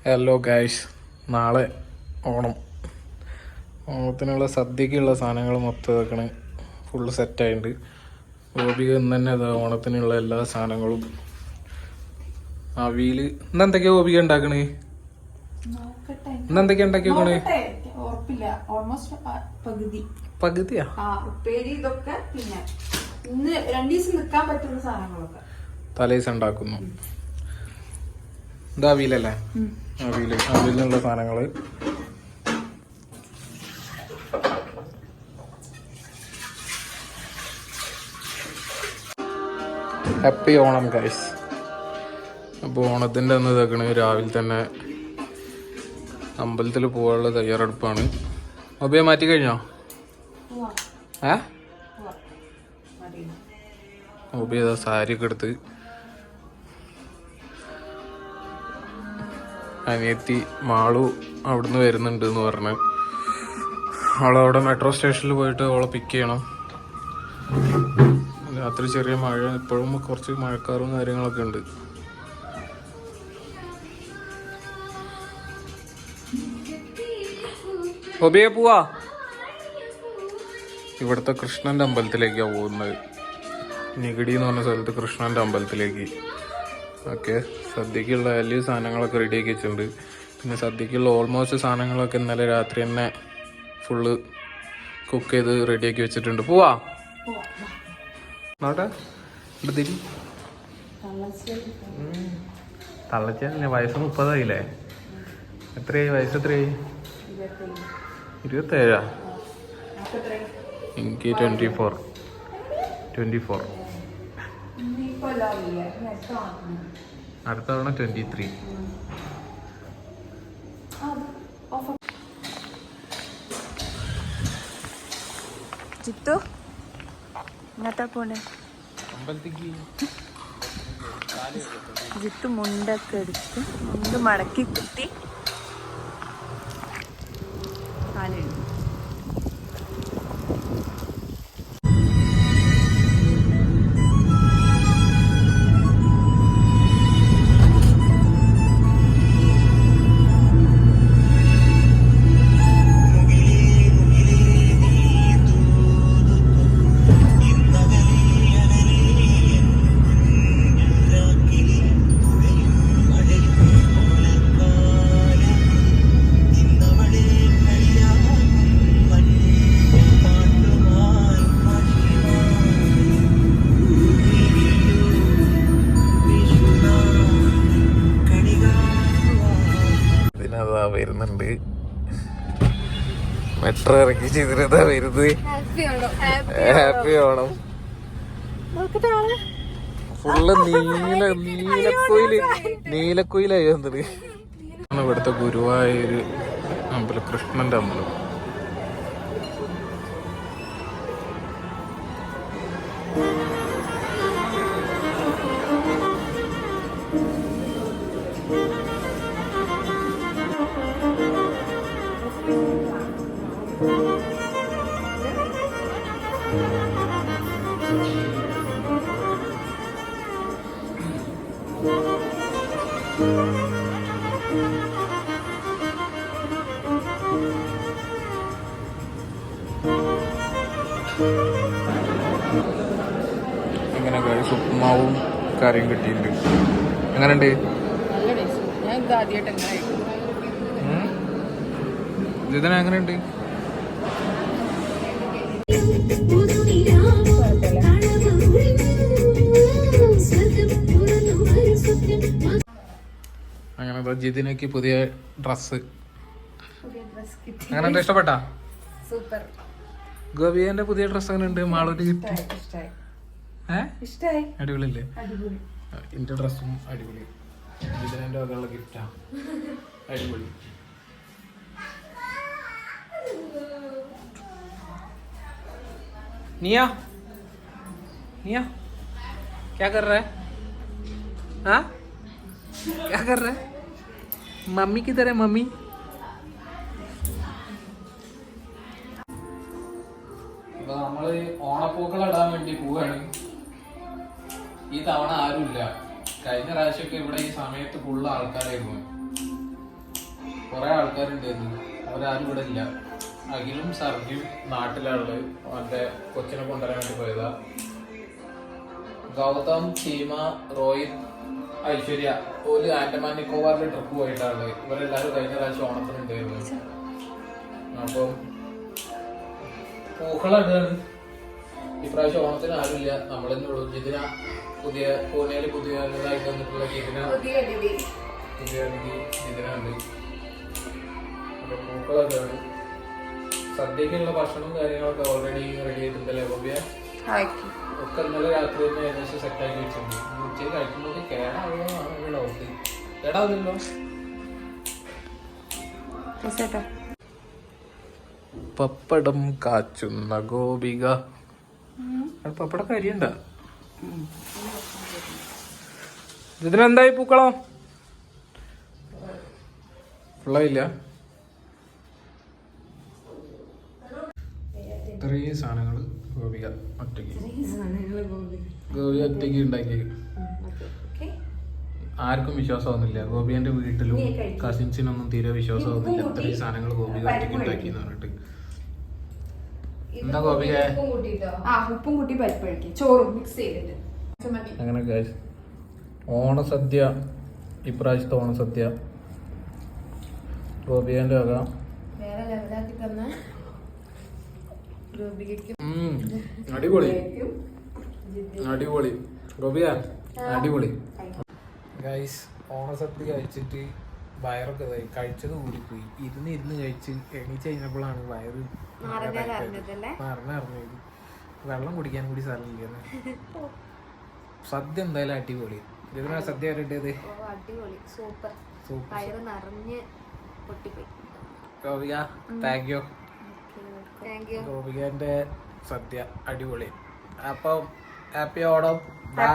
Hello guys, നാളെ ഓണത്തിനുള്ള സദ്യക്കുള്ള സാധനങ്ങൾ മൊത്തം വെക്കണേ ഫുള്ള് സെറ്റായിട്ടുണ്ട്. ഗോപിക ഇന്ന് തന്നെ അതാ ഓണത്തിനുള്ള എല്ലാ സാധനങ്ങളും. അവിയൽ ഇന്നെന്തൊക്കെയാ ഗോപിക ഉണ്ടാക്കണേ? ഇന്നെന്തൊക്കെയാ ഉണ്ടാക്കി വെക്കണേ? പകുതിയാ? തലേദിവസം ഉണ്ടാക്കുന്നു. ഇത് അവിയലല്ലേ? അവിയലിനുള്ള സാധനങ്ങള്. Happy Onam guys. അപ്പോൾ ഓണത്തിൻ്റെ അന്ന് ഇതാക്കണേ രാവിലെ തന്നെ അമ്പലത്തിൽ പോകാനുള്ള തയ്യാറെടുപ്പാണ്. മൊബൈൽ മാറ്റി കഴിഞ്ഞോ? മൊബൈൽ സാരിയൊക്കെ എടുത്ത് അനിയത്തി മാളു അവിടുന്ന് വരുന്നുണ്ട് എന്ന് പറഞ്ഞ് അവളവിടെ മെട്രോ സ്റ്റേഷനിൽ പോയിട്ട് അവളെ പിക്ക് ചെയ്യണം. രാത്രി ചെറിയ മഴ, ഇപ്പോഴും കുറച്ച് മഴക്കാറും കാര്യങ്ങളൊക്കെ ഉണ്ട്. ഒബിയെ പോവാ. ഇവിടുത്തെ കൃഷ്ണന്റെ അമ്പലത്തിലേക്കാണ് പോകുന്നത്. നിഗടി എന്ന് പറഞ്ഞ സ്ഥലത്ത് കൃഷ്ണന്റെ അമ്പലത്തിലേക്ക്. ഓക്കെ, സദ്യക്കുള്ള എല്ലാ സാധനങ്ങളൊക്കെ റെഡിയാക്കി വെച്ചിട്ടുണ്ട്. പിന്നെ സദ്യക്കുള്ള ഓൾമോസ്റ്റ് സാധനങ്ങളൊക്കെ ഇന്നലെ രാത്രി തന്നെ ഫുള്ള് കുക്ക് ചെയ്ത് റെഡിയാക്കി വെച്ചിട്ടുണ്ട്. പോവാ നോട്ടെ. തിരി തള്ളച്ച വയസ്സ് 30 എത്രയായി? വയസ്സ് എത്രയായി? 27. എനിക്ക് 24. അടുത്ത തവണ 23. ജിത്തു ഇങ്ങനത്തെ പോണേ അമ്പലത്തേക്ക്. ജിത്തു മുണ്ടൊക്കെ എടുത്ത് മുണ്ട് മടക്കി കുത്തി കാലെഴുതി. വരുന്നുണ്ട് മെട്രോ ഇറക്കി ചെയ്തിട്ടാ വരുന്നത്. ഹാപ്പി ഓണം. ഫുള്ള് നീലക്കുയിലായി വന്നത്. ഇവിടുത്തെ ഗുരുവായൂര് അമ്പലം, കൃഷ്ണന്റെ അമ്പലം. ഇങ്ങനെ ഉപ്പുമാവും കറിയും കിട്ടിയിട്ടുണ്ട്. എങ്ങനെയുണ്ട്? ഇതിന് എങ്ങനെയുണ്ട്? അങ്ങനെ ജിതിനക്ക് പുതിയ ഡ്രസ്. അങ്ങനെ ഇഷ്ടപ്പെട്ടാ? ഗോപിയന്റെ പുതിയ ഡ്രസ് അങ്ങനെ ഉണ്ട്. മാളൂര് ഗിഫ്റ്റ് അടിപൊളിയല്ലേ? എന്റെ ഡ്രസ്സും അടിപൊളി. ജിതിനെ വകയുള്ള ഗിഫ്റ്റാ. അടിപൊളി. निया क्या कर रहा है? हाँ, क्या कर रहा है? मम्मी किधर है? मम्मी നമ്മള് ഓണപ്പൂക്കൾ ഇടാൻ വേണ്ടി പോവാണ്. ഈ തവണ ആരുമില്ല. കഴിഞ്ഞ പ്രാവശ്യമൊക്കെ ഇവിടെ ഈ സമയത്ത് ഫുള്ള് ആൾക്കാരായിരുന്നു. കുറെ ആൾക്കാരുണ്ടായിരുന്നു, അവരാരും ഇവിടെ ഇല്ല. അഖിലും സർജിയും നാട്ടിലുള്ളത്, അവന്റെ കൊച്ചിനെ കൊണ്ടുവരാൻ വേണ്ടി പോയതാ. ഗൗതം, ചീമ, റോഹിത്, ഐശ്വര്യ ഒരു ആൻഡമാൻ നിക്കോബാറിൽ ട്രിപ്പ് പോയിട്ടാണ്. ഇവരെല്ലാരും കഴിഞ്ഞ പ്രാവശ്യം ഓണത്തിനുണ്ടായിരുന്നു. അപ്പം പൂക്കളാണ് ഇപ്രാവശ്യം ഓണത്തിന് ആരുമില്ല, നമ്മളെന്നെ ഉള്ളൂ. ജിതിന പുതിയ പൂനെയിൽ പുതിയതായിട്ട് വന്നിട്ടുള്ള ജിതിന ജിതിന ഉണ്ട്. അപ്പൊ പൂക്കളൊക്കെയാണ്. സദ്യക്കുള്ള ഭക്ഷണവും കാര്യങ്ങളൊക്കെ ഓൾറെഡി റെഡി ആയിട്ടുണ്ടല്ലേ ഗോപിയ? ഒക്കെ ഇന്നലെ രാത്രി തന്നെ ഏകദേശം സെറ്റാക്കി വെച്ചിട്ടുണ്ട്. ഉച്ചയ്ക്ക് കഴിക്കുമ്പോൾ കേടാവുന്നതാണ് ഡൗട്ട്. കേടാവില്ലല്ലോ? പപ്പടം കാച്ചുന്ന ഗോപിക. പപ്പടം കരിയണ്ട. ഇതിനെന്തായി പൂക്കളം? ഫുള്ളായില്ല. ഇത്രയും സാധനങ്ങൾ ഗോപിക ഒറ്റയ്ക്ക് ഉണ്ടാക്കി. ആർക്കും വിശ്വാസമാവുന്നില്ല. ഗോപിയന്റെ വീട്ടിലും കസിൻസിനൊന്നും തീരെ വിശ്വാസമാവുന്നില്ല. ഇത്രയും സാധനങ്ങൾ ഗോപിക ഒറ്റയ്ക്ക് ഉണ്ടാക്കി എന്ന് പറഞ്ഞിട്ട്. എന്താ ഗോപിക? ഉപ്പും കൂട്ടി പരിപ്പഴിക്കും, ചോറും മിക്സ് ചെയ്തിട്ട്. അങ്ങനെ ഓണസദ്യ, ഇപ്രാവശ്യത്തെ ഓണസദ്യ ഗോപികന്റെ വക. അടിപൊളി അടിപൊളി ഗോപിക, അടിപൊളി. ഗൈസ്, ഓണസദ്യ കഴിച്ചിട്ട് വയറൊക്കെ ഇതായി. കഴിച്ചത് കൂടിപ്പോയി. ഇരുന്ന് കഴിച്ച് എണീച്ച് കഴിഞ്ഞപ്പോഴാണ് വയറ് അറിഞ്ഞത്. വെള്ളം കുടിക്കാൻ കൂടി സ്ഥലമില്ല. സദ്യ എന്തായാലും അടിപൊളി. ഇതിനാ സദ്യ വരേണ്ടത്. സൂപ്പർ. Gopika, thank you. ഗോപികന്റെ സദ്യ അടിപൊളി. അപ്പം ഹാപ്പി ഓണം. ബൈ.